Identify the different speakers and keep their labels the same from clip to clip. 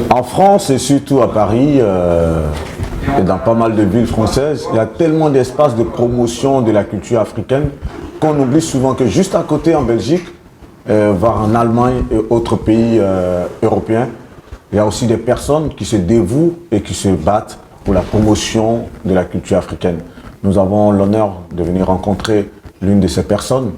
Speaker 1: En France et surtout à Paris et dans pas mal de villes françaises, il y a tellement d'espaces de promotion de la culture africaine qu'on oublie souvent que juste à côté en Belgique, voire en Allemagne et autres pays européens, il y a aussi des personnes qui se dévouent et qui se battent pour la promotion de la culture africaine. Nous avons l'honneur de venir rencontrer l'une de ces personnes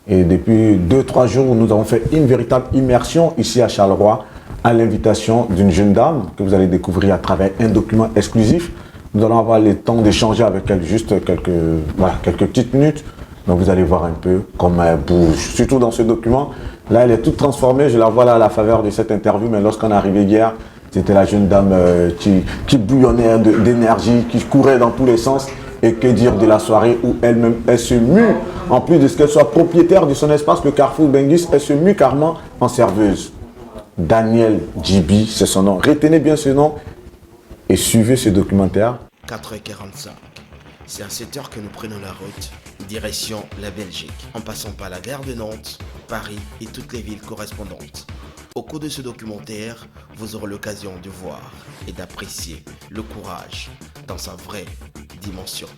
Speaker 1: et depuis 2-3 jours, nous avons fait une véritable immersion ici à Charleroi à l'invitation d'une jeune dame que vous allez découvrir à travers un document exclusif. Nous allons avoir le temps d'échanger avec elle juste quelques petites minutes. Donc vous allez voir un peu comment elle bouge, surtout dans ce document. Là, elle est toute transformée, je la vois là à la faveur de cette interview, mais lorsqu'on est arrivé hier, c'était la jeune dame qui bouillonnait d'énergie, qui courait dans tous les sens. Et que dire de la soirée où elle-même, elle se mue, en plus de ce qu'elle soit propriétaire de son espace, le Carrefour Bengis, elle se mue carrément en serveuse. Danielle Djibi, c'est son nom. Retenez bien ce nom et suivez ce documentaire.
Speaker 2: 4h45, c'est à 7h que nous prenons la route, direction la Belgique, en passant par la gare de Nantes, Paris et toutes les villes correspondantes. Au cours de ce documentaire, vous aurez l'occasion de voir et d'apprécier le courage dans sa vraie dimension.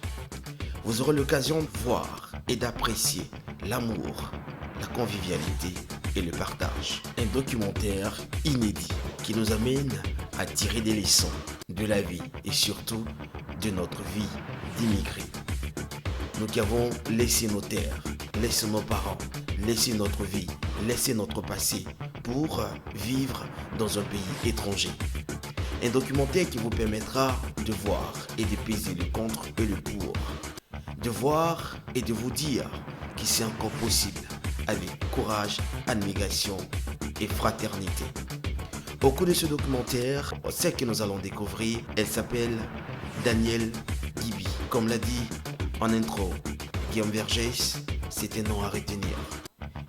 Speaker 2: Vous aurez l'occasion de voir et d'apprécier l'amour, la convivialité et le partage. Un documentaire inédit qui nous amène à tirer des leçons de la vie et surtout de notre vie d'immigrés. Nous qui avons laissé nos terres, laissé nos parents, laissé notre vie, laissé notre passé pour vivre dans un pays étranger. Un documentaire qui vous permettra de voir et de peser le contre et le pour. De voir et de vous dire que c'est encore possible avec courage, abnégation et fraternité. Au cours de ce documentaire, celle que nous allons découvrir, elle s'appelle Danielle Djibi. Comme l'a dit en intro, Guillaume Vergès, c'est un nom à retenir.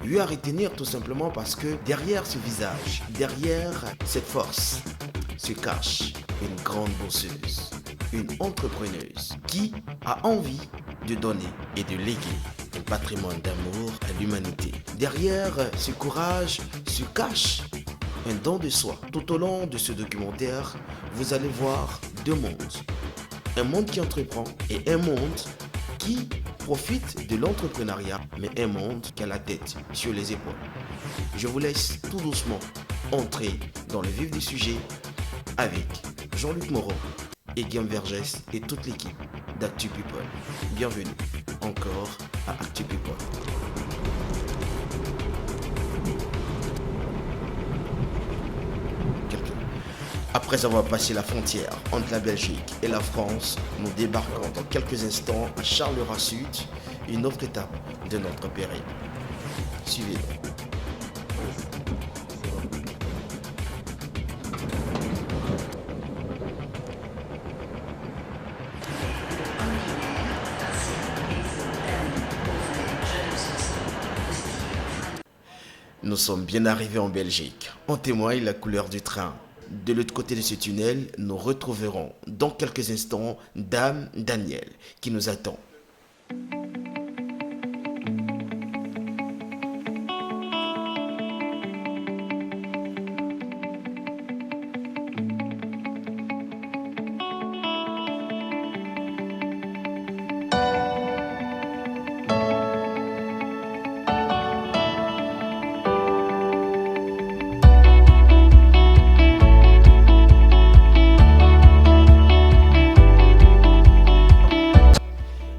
Speaker 2: Oui, à retenir tout simplement parce que derrière ce visage, derrière cette force, se cache une grande bosseuse, une entrepreneuse qui a envie de donner et de léguer un patrimoine d'amour à l'humanité. Derrière ce courage se cache un don de soi. Tout au long de ce documentaire, vous allez voir deux mondes. Un monde qui entreprend et un monde qui profite de l'entrepreneuriat, mais un monde qui a la tête sur les épaules. Je vous laisse tout doucement entrer dans le vif du sujet avec Jean-Luc Moreau et Guillaume Vergès et toute l'équipe d'Actu People. Bienvenue encore à Actu People. Après avoir passé la frontière entre la Belgique et la France, nous débarquons dans quelques instants à Charleroi Sud, une autre étape de notre périple. Suivez-nous. Nous sommes bien arrivés en Belgique. En témoigne la couleur du train. De l'autre côté de ce tunnel, nous retrouverons dans quelques instants Dame Danielle qui nous attend.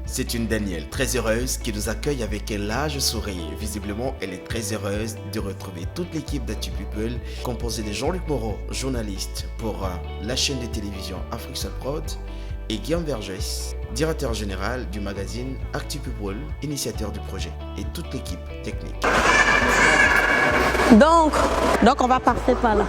Speaker 2: C'est une Danielle très heureuse qui nous accueille avec un large sourire. Visiblement, elle est très heureuse de retrouver toute l'équipe d'Actu People, composée de Jean-Luc Moreau, journaliste pour la chaîne de télévision Afrique Prod, et Guillaume Vergès, directeur général du magazine Actu People, initiateur du projet, et toute l'équipe technique.
Speaker 3: Donc on va passer par là.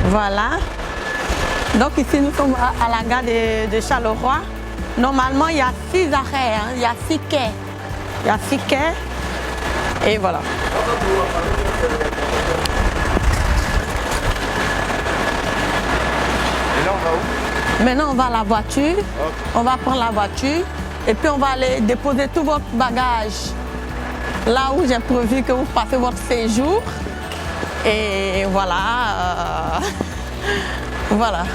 Speaker 3: Voilà. Donc ici nous sommes à la gare de Charleroi. Normalement il y a 6 arrêts, il y a 6 quais. Il y a 6 quais. Et voilà.
Speaker 4: Et là on va où?
Speaker 3: Maintenant on va à la voiture. Okay. On va prendre la voiture Et puis on va aller déposer tout votre bagage là où j'ai prévu que vous passez votre séjour. Et voilà. Voilà.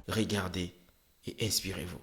Speaker 2: Regardez et inspirez-vous.